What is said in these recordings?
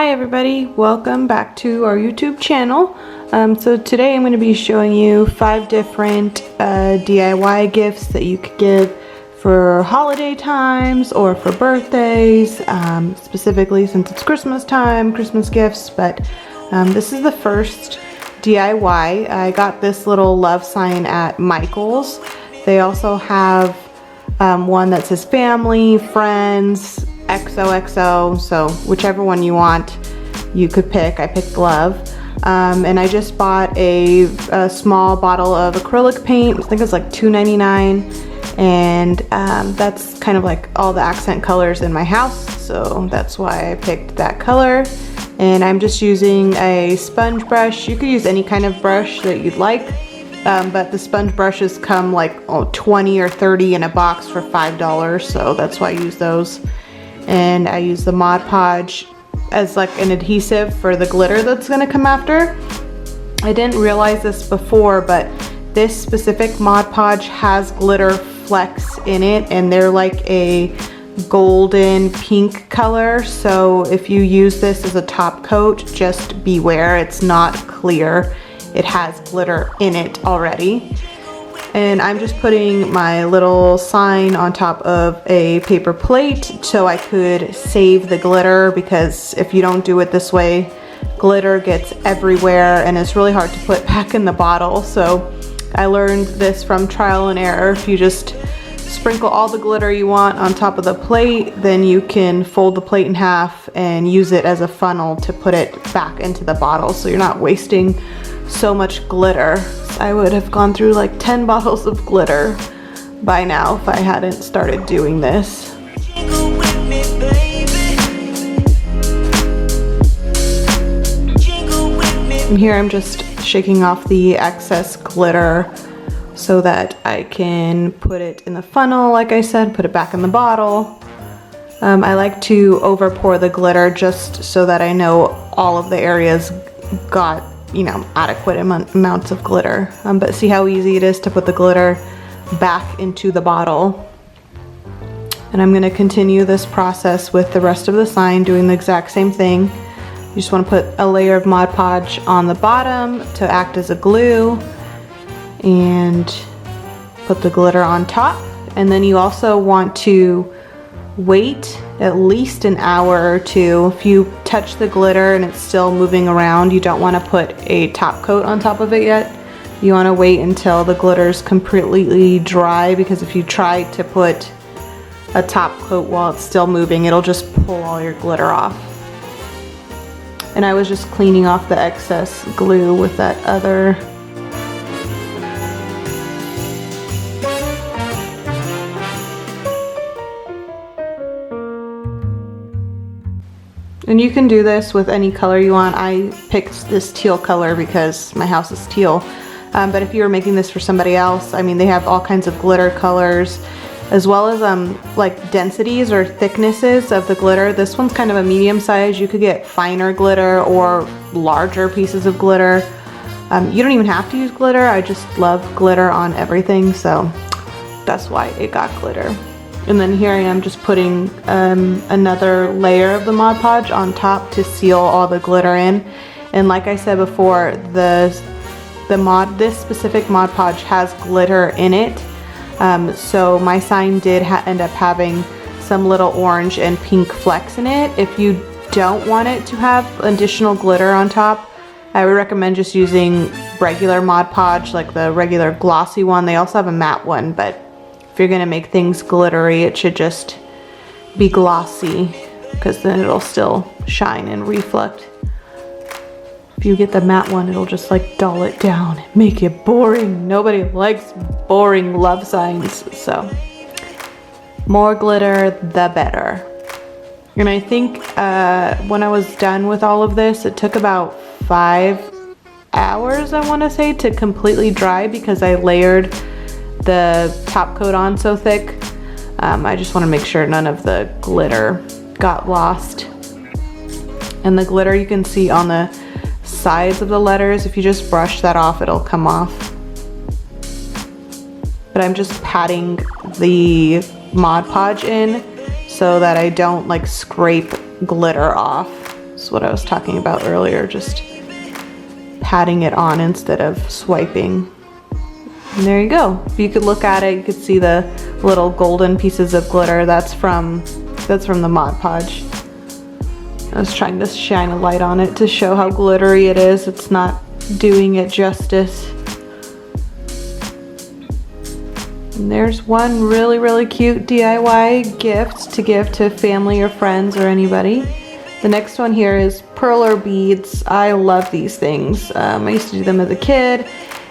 Hi everybody, welcome back to our YouTube channel. So today I'm going to be showing you 5 different DIY gifts that you could give for holiday times or for birthdays, specifically since it's Christmas time, Christmas gifts, but this is the first DIY. I got this little love sign at Michael's. They also have one that says family, friends, XOXO, so whichever one you want you could pick. I picked love. And I just bought a small bottle of acrylic paint. I think it's like $2.99, and that's kind of like all the accent colors in my house, so that's why I picked that color. And I'm just using a sponge brush. You could use any kind of brush that you'd like, but the sponge brushes come like 20 or 30 in a box for $5, so that's why I use those. And I use the Mod Podge as like an adhesive for the glitter that's gonna come after. I didn't realize this before, but this specific Mod Podge has glitter flecks in it, and they're like a golden pink color. So if you use this as a top coat, just beware, it's not clear. It has glitter in it already. And I'm just putting my little sign on top of a paper plate so I could save the glitter, because if you don't do it this way, glitter gets everywhere and it's really hard to put back in the bottle. So I learned this from trial and error. If you just sprinkle all the glitter you want on top of the plate, then you can fold the plate in half and use it as a funnel to put it back into the bottle, so you're not wasting so much glitter. I would have gone through like 10 bottles of glitter by now if I hadn't started doing this. And here I'm just shaking off the excess glitter so that I can put it in the funnel, like I said, put it back in the bottle. I like to over pour the glitter just so that I know all of the areas got, you know, adequate amounts of glitter. But see how easy it is to put the glitter back into the bottle. And I'm gonna continue this process with the rest of the sign, doing the exact same thing. You just wanna put a layer of Mod Podge on the bottom to act as a glue, and put the glitter on top. And then you also want to wait at least an hour or two. If you touch the glitter and it's still moving around, you don't want to put a top coat on top of it yet. You want to wait until the glitter is completely dry, because if you try to put a top coat while it's still moving, it'll just pull all your glitter off. And I was just cleaning off the excess glue with that other And you can do this with any color you want. I picked this teal color because my house is teal. But if you were making this for somebody else, I mean, they have all kinds of glitter colors, as well as like densities or thicknesses of the glitter. This one's kind of a medium size. You could get finer glitter or larger pieces of glitter. You don't even have to use glitter. I just love glitter on everything, so that's why it got glitter. And then here I am just putting another layer of the Mod Podge on top to seal all the glitter in. And like I said before, this specific Mod Podge has glitter in it. So my sign did end up having some little orange and pink flecks in it. If you don't want it to have additional glitter on top, I would recommend just using regular Mod Podge, like the regular glossy one. They also have a matte one, but if you're gonna make things glittery, it should just be glossy, because then it'll still shine and reflect. If you get the matte one, it'll just like dull it down, make it boring. Nobody likes boring love signs, so more glitter, the better. And I think when I was done with all of this, it took about 5 hours, I wanna say, to completely dry, because I layered the top coat on so thick. I just want to make sure none of the glitter got lost. And the glitter you can see on the sides of the letters. If you just brush that off, it'll come off. But I'm just patting the Mod Podge in so that I don't like scrape glitter off. is what I was talking about earlier, just patting it on instead of swiping. And there you go. If you could look at it, you could see the little golden pieces of glitter. That's from the Mod Podge. I was trying to shine a light on it to show how glittery it is. It's not doing it justice. And there's one really cute DIY gift to give to family or friends or anybody. The next one here is perler beads. I love these things. I used to do them as a kid,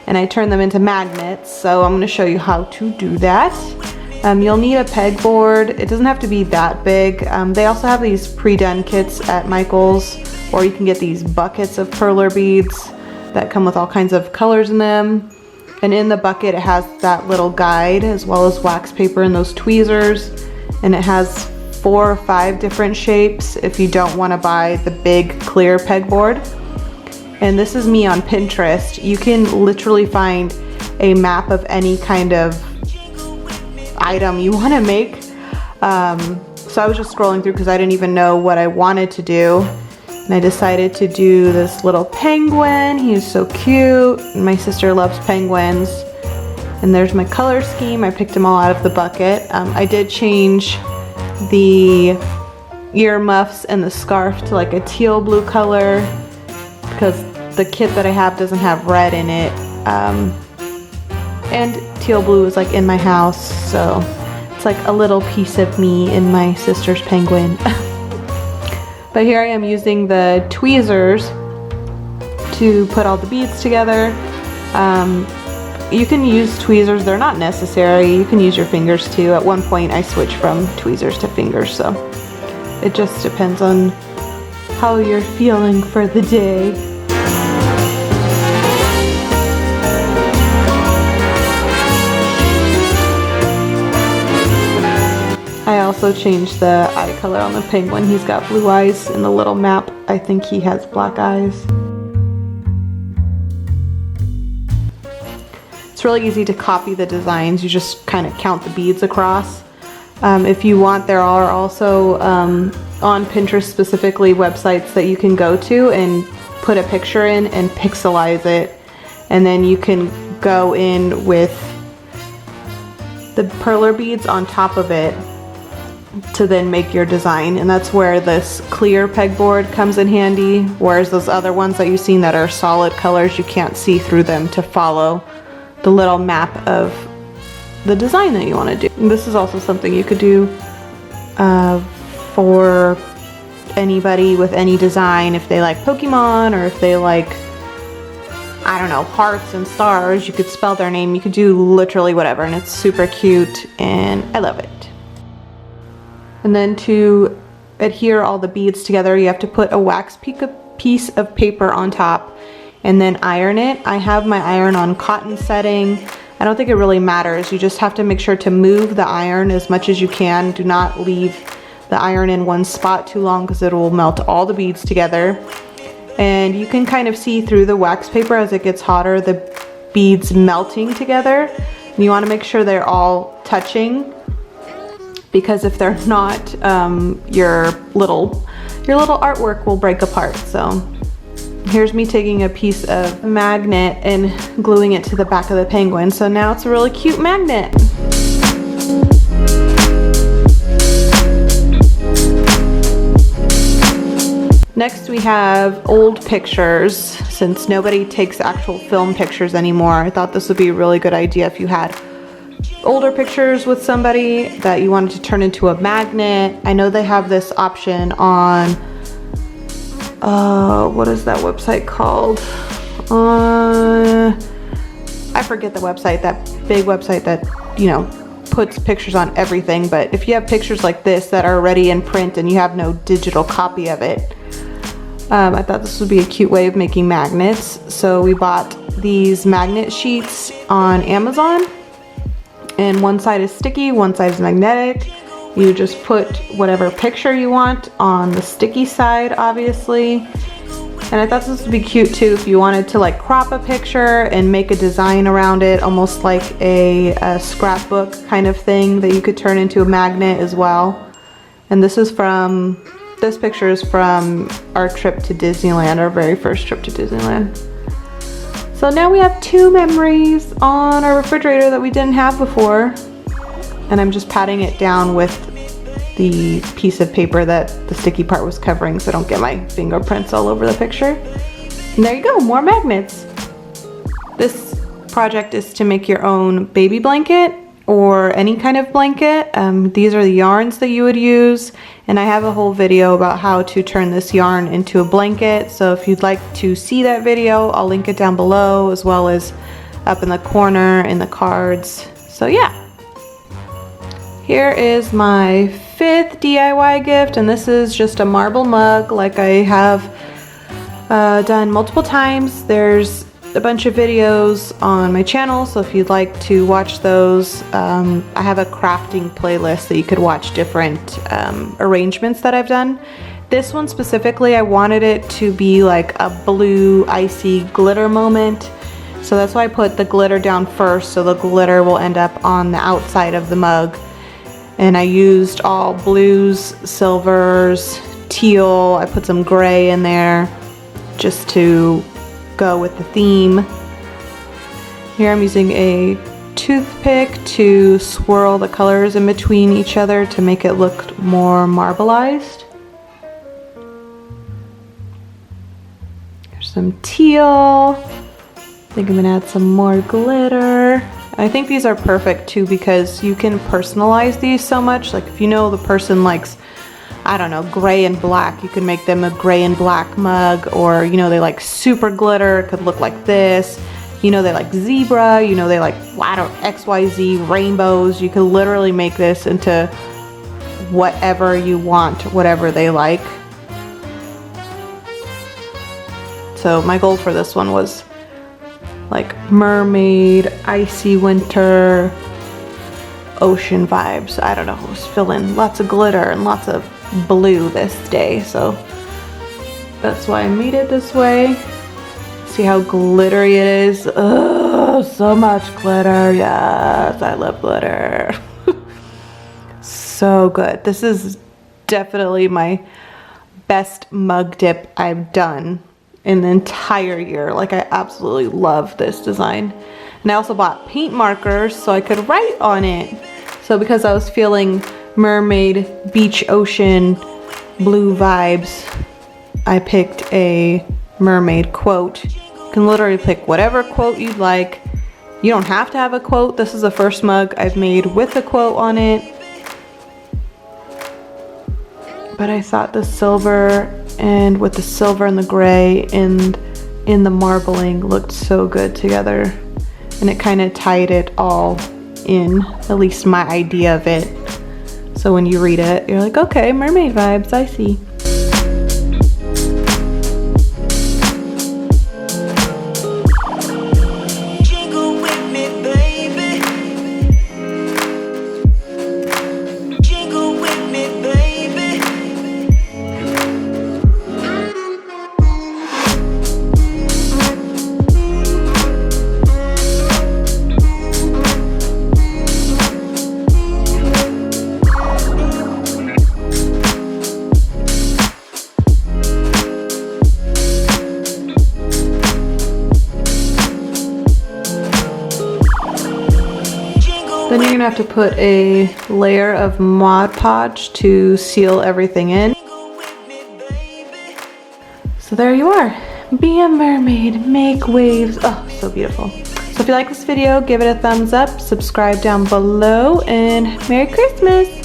and I turned them into magnets, so I'm going to show you how to do that. You'll need a pegboard. It doesn't have to be that big. They also have these pre-done kits at Michael's, or you can get these buckets of perler beads that come with all kinds of colors in them. And in the bucket it has that little guide as well as wax paper and those tweezers, and it has 4 or 5 different shapes if you don't want to buy the big clear pegboard. And this is me on Pinterest. You can literally find a map of any kind of item you want to make. So I was just scrolling through because I didn't even know what I wanted to do, and I decided to do this little penguin. He's so cute, and my sister loves penguins. And there's my color scheme. I picked them all out of the bucket. I did change the earmuffs and the scarf to like a teal blue color because the kit that I have doesn't have red in it. And teal blue is like in my house, so it's like a little piece of me in my sister's penguin. But here I am using the tweezers to put all the beads together. You can use tweezers, they're not necessary. You can use your fingers too. At one point I switched from tweezers to fingers, so it just depends on how you're feeling for the day. I also changed the eye color on the penguin. He's got blue eyes. In the little map, I think he has black eyes. It's really easy to copy the designs. You just kind of count the beads across. If you want, there are also on Pinterest specifically websites that you can go to and put a picture in and pixelize it, and then you can go in with the perler beads on top of it to then make your design. And that's where this clear pegboard comes in handy, whereas those other ones that you've seen that are solid colors, you can't see through them to follow the little map of the design that you want to do. And this is also something you could do for anybody with any design. If they like Pokemon, or if they like, I don't know, hearts and stars, you could spell their name. You could do literally whatever, and it's super cute and I love it. And then to adhere all the beads together, you have to put a wax piece of paper on top and then iron it. I have my iron on cotton setting. I don't think it really matters. You just have to make sure to move the iron as much as you can. Do not leave the iron in one spot too long because it will melt all the beads together. And you can kind of see through the wax paper as it gets hotter, the beads melting together. And you want to make sure they're all touching, because if they're not, your little artwork will break apart. So here's me taking a piece of magnet and gluing it to the back of the penguin. So now it's a really cute magnet. Next we have old pictures. Since nobody takes actual film pictures anymore, I thought this would be a really good idea if you had older pictures with somebody that you wanted to turn into a magnet. I know they have this option on, what is that website called? I forget the website, that big website that, you know, puts pictures on everything. But if you have pictures like this that are already in print and you have no digital copy of it, I thought this would be a cute way of making magnets. So we bought these magnet sheets on Amazon, and one side is sticky, one side is magnetic. You just put whatever picture you want on the sticky side, obviously. And I thought this would be cute too if you wanted to like crop a picture and make a design around it, almost like a scrapbook kind of thing that you could turn into a magnet as well. And this is from This picture is from our trip to Disneyland, our very first trip to Disneyland. So now we have 2 memories on our refrigerator that we didn't have before. And I'm just patting it down with the piece of paper that the sticky part was covering so I don't get my fingerprints all over the picture. And there you go, more magnets. This project is to make your own baby blanket or any kind of blanket. These are the yarns that you would use, and I have a whole video about how to turn this yarn into a blanket. So if you'd like to see that video, I'll link it down below, as well as up in the corner in the cards. So yeah, here is my 5th DIY gift, and this is just a marble mug like I have done multiple times. There's a bunch of videos on my channel, so if you'd like to watch those, I have a crafting playlist that you could watch different arrangements that I've done. This one specifically, I wanted it to be like a blue icy glitter moment, so that's why I put the glitter down first, so the glitter will end up on the outside of the mug. And I used all blues, silvers, teal. I put some gray in there just to go with the theme. Here I'm using a toothpick to swirl the colors in between each other to make it look more marbleized. There's some teal. I think I'm gonna add some more glitter. I think these are perfect too because you can personalize these so much. Like if you know the person likes, I don't know, gray and black, you can make them a gray and black mug, or you know they like super glitter, it could look like this. You know they like zebra, you know they like, I don't, XYZ, rainbows. You could literally make this into whatever you want, whatever they like. So my goal for this one was like mermaid, icy winter, ocean vibes. I don't know, just fill in lots of glitter and lots of blue this day, so that's why I made it this way. See how glittery it is? Oh, so much glitter. Yes, I love glitter. So good. This is definitely my best mug dip I've done in the entire year. Like, I absolutely love this design. And I also bought paint markers so I could write on it. So because I was feeling mermaid, beach, ocean, blue vibes, I picked a mermaid quote. You can literally pick whatever quote you'd like. You don't have to have a quote. This is the first mug I've made with a quote on it. But I thought the silver and with the silver and the gray and in the marbling looked so good together, and it kind of tied it all in, at least my idea of it. So when you read it, you're like, okay, mermaid vibes, I see. Then you're gonna have to put a layer of Mod Podge to seal everything in. So there you are. Be a mermaid, make waves. Oh, so beautiful. So if you like this video, give it a thumbs up, subscribe down below, and Merry Christmas!